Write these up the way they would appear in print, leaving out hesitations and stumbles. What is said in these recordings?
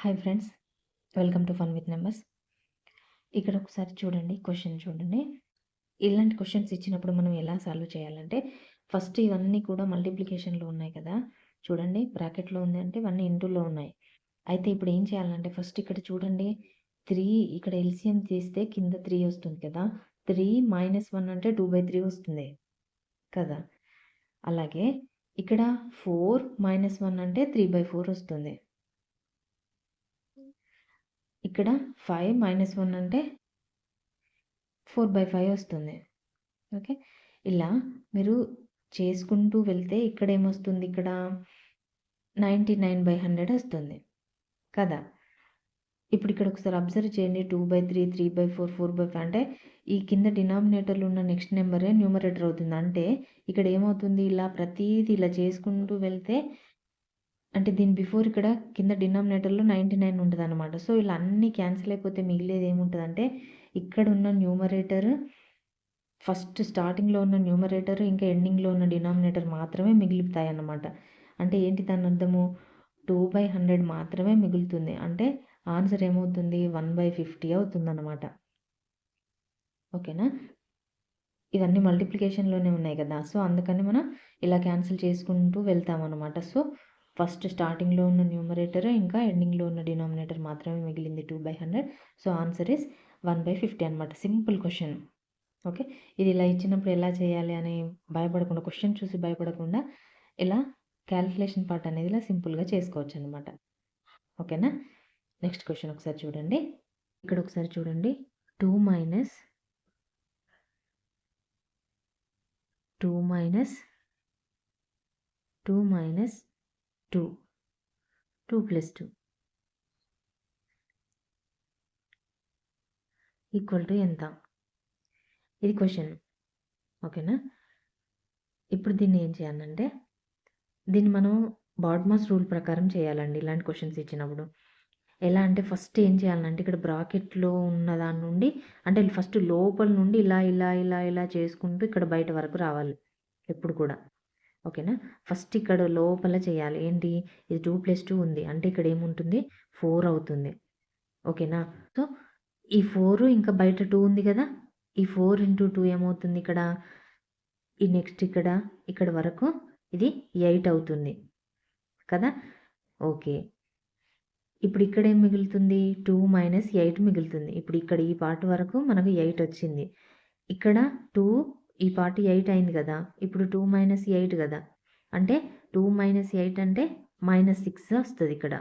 Hi friends, welcome to fun with numbers. ఇక్కడ ఒకసారి చూడండి, క్వశ్చన్ చూడండి. ఇలాంటి క్వశ్చన్స్ ఇచ్చినప్పుడు మనం ఎలా సాల్వ్ చేయాలంటే, ఫస్ట్ ఇవన్నీ కూడా మల్టిప్లికేషన్లో ఉన్నాయి కదా, చూడండి బ్రాకెట్లో ఉంది అంటే ఇవన్నీ ఇంటూలో ఉన్నాయి. అయితే ఇప్పుడు ఏం చేయాలంటే ఫస్ట్ ఇక్కడ చూడండి, 3 ఇక్కడ ఎల్సిఎం తీస్తే కింద 3 వస్తుంది కదా, 3 - 1 అంటే 2/3 వస్తుంది కదా. అలాగే ఇక్కడ 4 - 1 అంటే 3/4 వస్తుంది. ఇక్కడ 5 - 1 అంటే 4/5 వస్తుంది. ఓకే, ఇలా మీరు చేసుకుంటూ వెళ్తే ఇక్కడ ఏమొస్తుంది, ఇక్కడ 99/100 వస్తుంది కదా. ఇప్పుడు ఇక్కడ ఒకసారి అబ్జర్వ్ చేయండి, 2/3, 3/4, 4/5 అంటే ఈ కింద డినామినేటర్లో ఉన్న నెక్స్ట్ నెంబరే న్యూమరేటర్ అవుతుంది. అంటే ఇక్కడ ఏమవుతుంది, ఇలా ప్రతిదీ ఇలా చేసుకుంటూ వెళ్తే అంటే దీని బిఫోర్ ఇక్కడ కింద డినామినేటర్లో 99 ఉంటుంది అనమాట. సో ఇలా అన్నీ క్యాన్సిల్ అయిపోతే మిగిలేది ఏముంటుందంటే ఇక్కడ ఉన్న న్యూమరేటర్, ఫస్ట్ స్టార్టింగ్లో ఉన్న న్యూమరేటర్ ఇంకా ఎండింగ్లో ఉన్న డినామినేటర్ మాత్రమే మిగులుతాయి అన్నమాట. అంటే ఏంటి దాని అర్థము, 2/100 మాత్రమే మిగులుతుంది. అంటే ఆన్సర్ ఏమవుతుంది, 1/50 అవుతుంది అన్నమాట. ఓకేనా, ఇవన్నీ మల్టిప్లికేషన్లోనే ఉన్నాయి కదా, సో అందుకని మనం ఇలా క్యాన్సిల్ చేసుకుంటూ వెళ్తాం అనమాట. సో ఫస్ట్ స్టార్టింగ్లో ఉన్న న్యూమరేటర్ ఇంకా ఎండింగ్లో ఉన్న డినామినేటర్ మాత్రమే మిగిలింది 2/100. సో ఆన్సర్ ఇస్ 1/50 అనమాట. Simple question. ఓకే, ఇది ఇలా ఇచ్చినప్పుడు ఎలా చేయాలి అని భయపడకుండా, క్వశ్చన్ చూసి భయపడకుండా ఇలా క్యాలిక్యులేషన్ పార్ట్ అనేది ఇలా సింపుల్గా చేసుకోవచ్చు అనమాట. ఓకేనా, నెక్స్ట్ క్వశ్చన్ ఒకసారి చూడండి. ఇక్కడ ఒకసారి చూడండి, 2 - 2 + 2 ఈక్వల్ టు ఎంత, ఇది క్వశ్చన్. ఓకేనా, ఇప్పుడు దీన్ని ఏం చేయాలంటే దీన్ని మనం బాడ్మాస్ రూల్ ప్రకారం చేయాలండి ఇలాంటి క్వశ్చన్స్ ఇచ్చినప్పుడు. ఎలా అంటే ఫస్ట్ ఏం చేయాలంటే ఇక్కడ బ్రాకెట్లో ఉన్న దాని నుండి అంటే ఫస్ట్ లోపల నుండి ఇలా ఇలా ఇలా ఇలా చేసుకుంటూ ఇక్కడ బయట వరకు రావాలి ఎప్పుడు కూడా. ఓకేనా, ఫస్ట్ ఇక్కడ లోపల చేయాలి. ఏంటి, ఇది 2 + 2 ఉంది అంటే ఇక్కడ ఏముంటుంది, 4 అవుతుంది. ఓకేనా, సో ఈ 4 ఇంకా బయట 2 ఉంది కదా, ఈ 4 × 2 ఏమవుతుంది, ఇక్కడ ఈ నెక్స్ట్ ఇక్కడ వరకు ఇది 8 అవుతుంది కదా. ఓకే, ఇప్పుడు ఇక్కడ ఏం మిగులుతుంది, 2 - 8 మిగులుతుంది. ఇప్పుడు ఇక్కడ ఈ పార్ట్ వరకు మనకు 8 వచ్చింది. ఇక్కడ 2 ఈ పార్ట్ 8 అయింది కదా, ఇప్పుడు 2 - 8 కదా, అంటే 2 - 8 అంటే -6 వస్తుంది ఇక్కడ.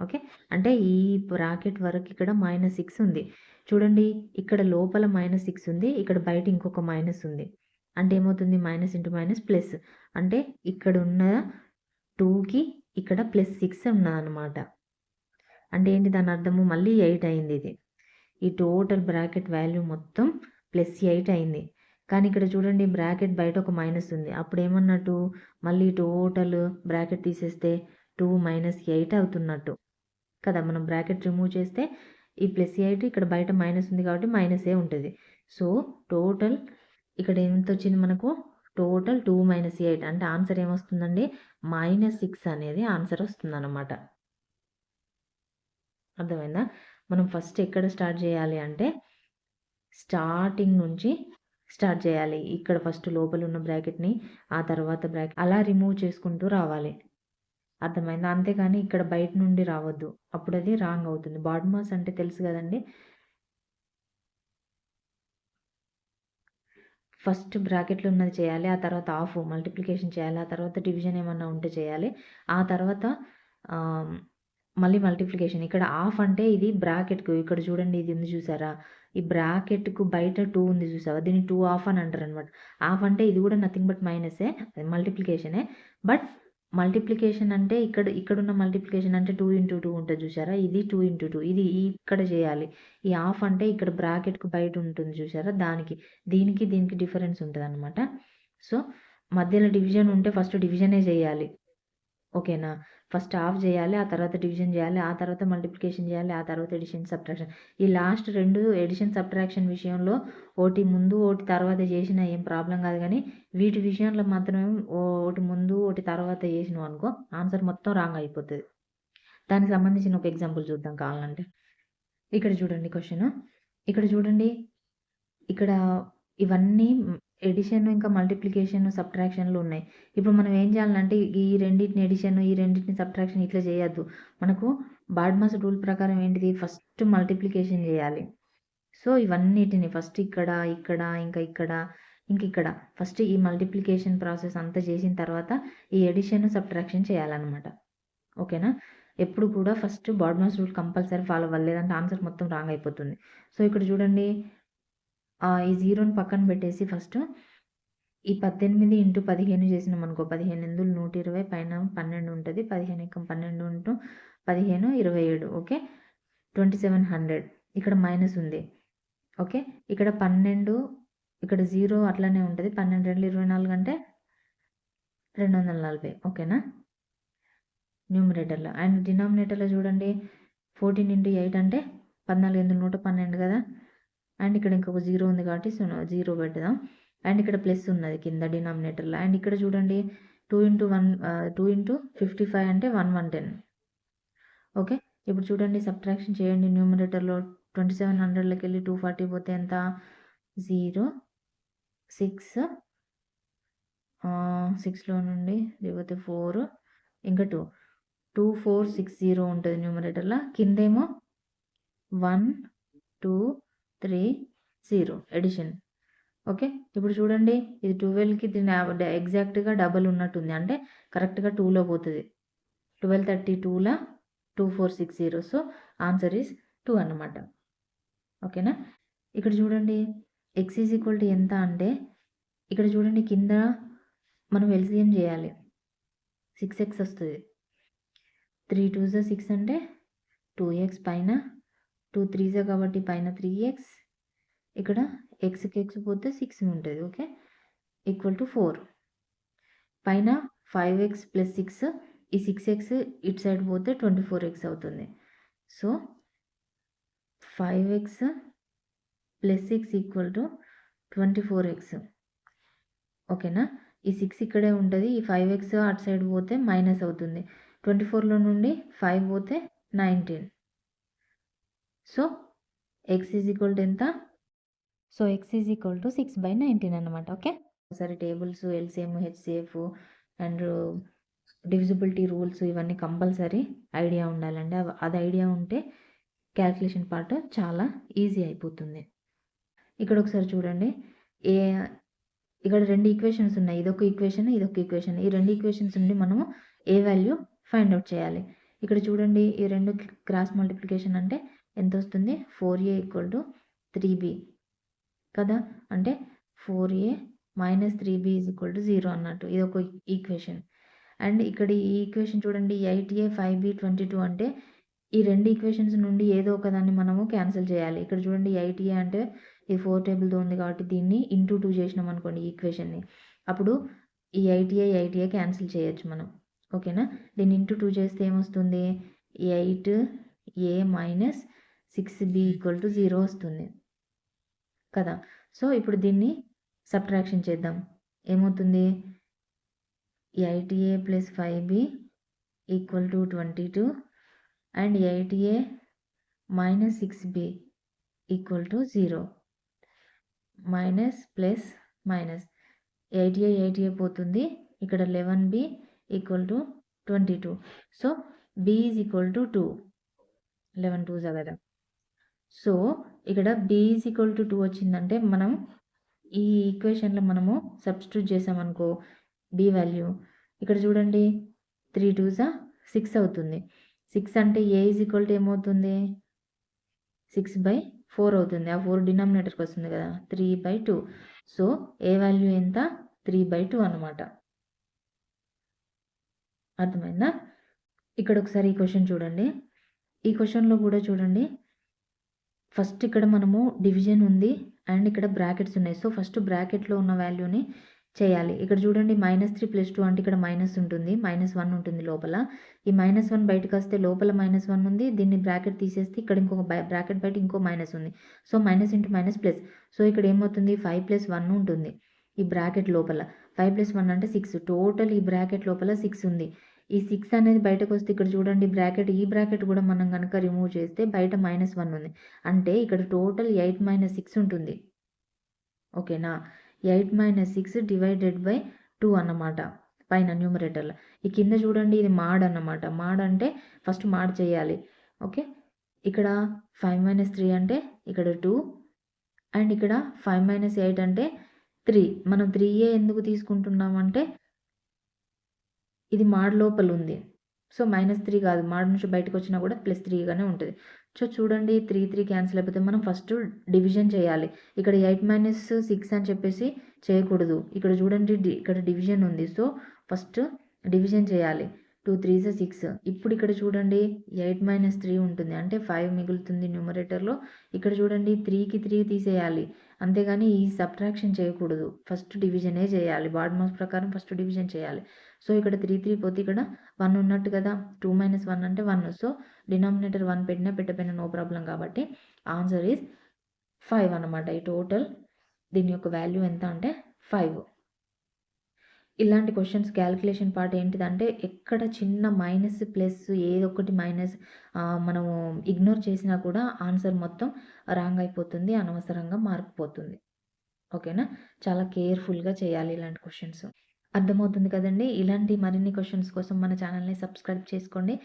ఓకే, అంటే ఈ బ్రాకెట్ వరకు ఇక్కడ -6 ఉంది. చూడండి, ఇక్కడ లోపల -6 ఉంది, ఇక్కడ బయట ఇంకొక మైనస్ ఉంది. అంటే ఏమవుతుంది, -× ప్లస్, అంటే ఇక్కడ ఉన్న 2కి ఇక్కడ +6 ఉన్నదన్నమాట. అంటే ఏంటి దాని అర్థము, మళ్ళీ 8 అయింది ఇది. ఈ టోటల్ బ్రాకెట్ వాల్యూ మొత్తం +8 అయింది. కానీ ఇక్కడ చూడండి బ్రాకెట్ బయట ఒక మైనస్ ఉంది. అప్పుడు ఏమన్నట్టు, మళ్ళీ టోటల్ బ్రాకెట్ తీసేస్తే 2 - 8 అవుతున్నట్టు కదా. మనం బ్రాకెట్ రిమూవ్ చేస్తే ఈ +8 ఇక్కడ బయట మైనస్ ఉంది కాబట్టి మైనసే ఉంటుంది. సో టోటల్ ఇక్కడ ఎంత వచ్చింది మనకు, టోటల్ 2 - 8 అంటే ఆన్సర్ ఏమొస్తుందండి, -6 అనేది ఆన్సర్ వస్తుంది అన్నమాట. అర్థమైందా. మనం ఫస్ట్ ఎక్కడ స్టార్ట్ చేయాలి అంటే స్టార్టింగ్ నుంచి స్టార్ట్ చేయాలి. ఇక్కడ ఫస్ట్ లోపల ఉన్న బ్రాకెట్ని, ఆ తర్వాత బ్రాకెట్ అలా రిమూవ్ చేసుకుంటూ రావాలి. అర్థమైందా, అంతేగాని ఇక్కడ బయట నుండి రావద్దు, అప్పుడు అది రాంగ్ అవుతుంది. బాడ్మాస్ అంటే తెలుసు కదండి, ఫస్ట్ బ్రాకెట్లో ఉన్నది చేయాలి, ఆ తర్వాత ఆఫ్ మల్టిప్లికేషన్ చేయాలి, ఆ తర్వాత డివిజన్ ఏమన్నా ఉంటే చేయాలి, ఆ తర్వాత మళ్ళీ మల్టిప్లికేషన్. ఇక్కడ ఆఫ్ అంటే ఇది బ్రాకెట్కు, ఇక్కడ చూడండి ఇది ఉంది చూసారా, ఈ బ్రాకెట్కు బయట 2 ఉంది చూసావా, దీన్ని 2 ఆఫ్ అని అంటారు అనమాట. ఆఫ్ అంటే ఇది కూడా నథింగ్ బట్ మైనసే, మల్టిప్లికేషనే. బట్ మల్టిప్లికేషన్ అంటే ఇక్కడున్న మల్టిప్లికేషన్ అంటే 2 × 2 ఉంటుంది చూసారా, ఇది 2 × 2, ఇది ఇక్కడ చేయాలి. ఈ ఆఫ్ అంటే ఇక్కడ బ్రాకెట్కు బయట ఉంటుంది చూసారా, దీనికి డిఫరెన్స్ ఉంటుంది అనమాట. సో మధ్యలో డివిజన్ ఉంటే ఫస్ట్ డివిజనే చేయాలి. ఓకేనా, ఫస్ట్ ఆఫ్ చేయాలి, ఆ తర్వాత డివిజన్ చేయాలి, ఆ తర్వాత మల్టిప్లికేషన్ చేయాలి, ఆ తర్వాత ఎడిషన్ సబ్ట్రాక్షన్. ఈ లాస్ట్ 2 ఎడిషన్ సబ్ట్రాక్షన్ విషయంలో ఒకటి ముందు ఒకటి తర్వాత చేసినా ఏం ప్రాబ్లం కాదు, కానీ వీటి విషయంలో మాత్రం ఒకటి ముందు ఒకటి తర్వాత చేసినాం అనుకో ఆన్సర్ మొత్తం రాంగ్ అయిపోతుంది. దానికి సంబంధించిన ఒక ఎగ్జాంపుల్ చూద్దాం కావాలంటే. ఇక్కడ చూడండి క్వెషన్. ఇక్కడ చూడండి. ఇక్కడ ఇవన్నీ ఎడిషన్ ఇంకా మల్టిప్లికేషన్, సబ్ట్రాక్షన్‌లు ఉన్నాయి. ఇప్పుడు మనం ఏం చేయాలంటే ఈ రెండిటిని ఎడిషన్, ఈ రెండిటిని సబ్ట్రాక్షన్ ఇట్లా చేయొద్దు. మనకు బాడ్మాస్ రూల్ ప్రకారం ఏంటిది ఫస్ట్ మల్టిప్లికేషన్ చేయాలి. సో, ఇవన్నిటిని ఫస్ట్ ఇక్కడ, ఇక్కడ, ఇంకా ఇక్కడ, ఇంక ఇక్కడ ఫస్ట్ ఈ మల్టిప్లికేషన్ ప్రాసెస్ అంతా చేసిన తర్వాత ఈ ఎడిషన్, సబ్ట్రాక్షన్ చేయాలన్నమాట. ఓకేనా? ఎప్పుడు కూడా first BODMAS rule compulsory follow అవ్వాలి. లేదంటే ఆన్సర్ మొత్తం రాంగ్ అయిపోతుంది. సో, ఇక్కడ చూడండి ఈ 0ని పక్కన పెట్టేసి ఫస్ట్ ఈ 18 ఇంటూ 15 చేసినామనుకో 15 ఎందులు 120 పైన 12 ఉంటది. 15 ఎక్కం 12 ఇంటూ 15 27 ఓకే. 2700 ఇక్కడ మైనస్ ఉంది. ఓకే. ఇక్కడ 12 ఇక్కడ 0 అట్లనే ఉంటది. 12 2 24 అంటే 240 ఓకేనా? న్యూమరేటర్‌లో. అండ్ డినామినేటర్‌లో చూడండి 14 ఇంటూ 8 అంటే 14 ఎందులు 112 కదా! అండ్ ఇక్కడ ఇంకొక 0 ఉంది కాబట్టి 0 పెడదాం. అండ్ ఇక్కడ ప్లస్ ఉన్నది కింద డినామినేటర్‌లో. అండ్ ఇక్కడ చూడండి 2 ఇంటూ 55 అంటే 110 ఓకే. ఇప్పుడు చూడండి సబ్ట్రాక్షన్ చేయండి. న్యూమరేటర్‌లో 2700లోకెళ్ళి 240 పోతే ఎంత? 0 6 6లో నుండి లేకపోతే 4 ఇంకా 2 2460 ఉంటది న్యూమరేటర్‌లో. కిందేమో 1 2 3 0 ఎడిషన్. ఓకే. ఇప్పుడు చూడండి ఇది 12కి దీని ఎగ్జాక్ట్‌గా డబుల్ ఉన్నట్టుంది. అంటే కరెక్ట్‌గా 2లో పోతది. 1232ల 2460 సో, ఆన్సర్ ఈస్ 2 అన్నమాట. ఓకేనా? ఇక్కడ చూడండి x ఎంత అంటే ఇక్కడ చూడండి కింద మనం ఎల్‌సిఎం చేయాలి. 6x వస్తది. 3 2 6 అంటే 2x పైన 2 3 కాబట్టి పైన 3x ఇక్కడ xకి x పోతే 6 ఉంటది. ఓకే. ఈక్వల్ టు 4 పైన 5x ప్లస్ 6 ఈ 6x ఇటు సైడ్ పోతే 24x అవుతుంది. So, 5x plus 6 equal to 24x ఓకేనా? ఈ 6 ఇక్కడే ఉంటది. ఈ 5x అటు సైడ్ పోతే మైనస్ అవుతుంది. 24లో నుండి 5 పోతే 19 సో, x ఎంత? సో, x 6/19 అన్నమాట. ఓకే. ఒకసారి tables, LCM, HCF and divisibility rules ఇవన్నీ కంపల్సరీ ఐడియా ఉండాలండి. అది ఐడియా ఉంటే క్యాలిక్యులేషన్ పార్ట్ చాలా ఈజీ అయిపోతుంది. ఇక్కడ ఒకసారి చూడండి. ఇక్కడ 2 ఈక్వేషన్స్ ఉన్నాయి. ఇదొక ఈక్వేషన్, ఇదొక ఈక్వేషన్. ఈ 2 ఈక్వేషన్స్ నుండి మనము ఏ వాల్యూ ఫైండ్ అవుట్ చేయాలి. ఇక్కడ చూడండి ఈ 2 క్రాస్ మల్టిప్లికేషన్ అంటే ఎంతొస్తుంది? 4a = 3b కదా! అంటే 4a - 3b = 0 అన్నట్టు. ఇదొక ఈక్వేషన్. అండ్ ఇక్కడ ఈ ఈక్వేషన్ చూడండి 8a 5b 22 అంటే ఈ 2 ఈక్వేషన్స్ నుండి ఏదో ఒకదాన్ని మనము క్యాన్సిల్ చేయాలి. ఇక్కడ చూడండి 8a అంటే ఈ 4 టేబుల్‌తో ఉంది కాబట్టి దీన్ని ఇంటూ 2 చేసినామనుకోండి ఈ ఈక్వేషన్‌ని. అప్పుడు ఈ 8a క్యాన్సిల్ చేయొచ్చు మనం. ఓకేనా? దీన్ని ఇంటూ 2 చేస్తే ఏమొస్తుంది? 8a - 6b = 0 వస్తుంది. కదా! సో, ఇప్పుడు దీన్ని సబ్ట్రాక్షన్ చేద్దాం. ఏమవుతుంది? 8a + 5b = 22 and 8a - 6b = 0. Minus plus minus 8a పోతుంది. ఇక్కడ 11b = 22. So, b = 2. 11 2s కదా! సో, ఇక్కడ b = 2 వచ్చిందంటే మనం ఈ ఈక్వేషన్‌లో మనము సబ్స్టిట్యూట్ చేసామనుకో b వాల్యూ ఇక్కడ చూడండి 3 2s 6 అవుతుంది. 6 అంటే a = ఏమవుతుంది? 6/4 అవుతుంది. ఆ 4 డినామినేటర్‌కి వస్తుంది కదా! 3/2 సో, ఏ వాల్యూ ఎంత? 3/2 అన్నమాట. అర్థమైందా? ఇక్కడ ఒకసారి ఈ క్వెషన్ చూడండి. ఈ క్వెషన్‌లో కూడా చూడండి. ఫస్ట్ ఇక్కడ మనము డివిజన్ ఉంది అండ్ ఇక్కడ బ్రాకెట్స్ ఉన్నాయి. సో, ఫస్ట్ బ్రాకెట్‌లో ఉన్న వాల్యూని చేయాలి. ఇక్కడ చూడండి -3 + 2 అంటే ఇక్కడ మైనస్ ఉంటుంది. -1 ఉంటుంది లోపల. ఈ -1 బయటకొస్తే లోపల -1 ఉంది. దీన్ని బ్రాకెట్ తీసేస్తే ఇక్కడ ఇంకొక బ్రాకెట్ బయట ఇంకో మైనస్ ఉంది. So, minus into minus plus. So, ఇక్కడ ఏమవుతుంది 5 + 1 ఉంటుంది. ఈ బ్రాకెట్ లోపల 5 + 1 అంటే 6 టోటల్ ఈ బ్రాకెట్ లోపల 6 ఉంది. ఈ 6 అనేది బయటకొస్తే ఇక్కడ చూడండి బ్రాకెట్, ఈ బ్రాకెట్ కూడా మనం గనక రిమూవ్ చేస్తే బయట -1 ఉంది. అంటే ఇక్కడ టోటల్ 8 - 6 ఉంటుంది. ఓకేనా? 8 - 6 డివైడెడ్ బై 2 అన్నమాట పైన న్యూమరేటర్‌లో. ఈ కింద చూడండి ఇది మాడ్ అన్నమాట. మాడ్ అంటే ఫస్ట్ మాడ్ చేయాలి. ఓకే. ఇక్కడ 5 - 3 అంటే ఇక్కడ 2 అండ్ ఇక్కడ 5 - 8 అంటే 3. మనం 3 ఎందుకు తీసుకుంటున్నామంటే ఇది మాడ్ లోపలుంది. సో, -3 కాదు. మాడ్ నుంచి బయటకొచ్చినా కూడా +3 గానే ఉంటది. సో, చూడండి 3, 3 క్యాన్సిల్ అయిపోతే మనం ఫస్ట్ డివిజన్ చేయాలి. ఇక్కడ 8 - 6 అని చెప్పేసి చేయకూడదు. ఇక్కడ చూడండి ఇక్కడ డివిజన్ ఉంది. సో, ఫస్ట్ డివిజన్ చేయాలి. 2 3 6. ఇప్పుడు ఇక్కడ చూడండి 8 - 3 ఉంటుంది. అంటే 5 మిగులుతుంది న్యూమరేటర్‌లో. ఇక్కడ చూడండి 3కి 3 తీసేయాలి. అంతేగాని ఈ సబ్ట్రాక్షన్ చేయకూడదు. ఫస్ట్ డివిజనే చేయాలి. బాడ్ మాస్ ప్రకారం ఫస్ట్ డివిజన్ చేయాలి. సో, ఇక్కడ 3 3 పోతే ఇక్కడ 1 ఉన్నట్టు కదా! 2 - 1 అంటే 1. సో, డినామినేటర్ 1 పెట్టినా పెట్టకపోయినా నో ప్రాబ్లమ్ కాబట్టి ఆన్సర్ ఈస్ 5 అన్నమాట. ఈ టోటల్ దీని యొక్క వాల్యూ ఎంత అంటే 5. ఇలాంటి క్వెషన్స్ క్యాలిక్యులేషన్ పార్ట్ ఏంటిదంటే ఎక్కడ చిన్న మైనస్, ప్లస్ ఏదో ఒకటి మైనస్ మనము ఇగ్నోర్ చేసినా కూడా ఆన్సర్ మొత్తం రాంగ్ అయిపోతుంది. అనవసరంగా మార్క్ పోతుంది. ఓకేనా? చాలా కేర్‌ఫుల్‌గా చేయాలి ఇలాంటి క్వెషన్స్. అర్థమవుతుంది కదండీ! ఇలాంటి మరిన్ని క్వెషన్స్ కోసం మన ఛానల్‌ని సబ్స్క్రైబ్ చేసుకోండి.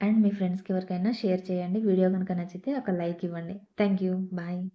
అండ్ మీ ఫ్రెండ్స్‌కి ఎవరికైనా షేర్ చేయండి. వీడియో గనుక నచ్చితే ఒక లైక్ ఇవ్వండి. Thank you. బాయ్.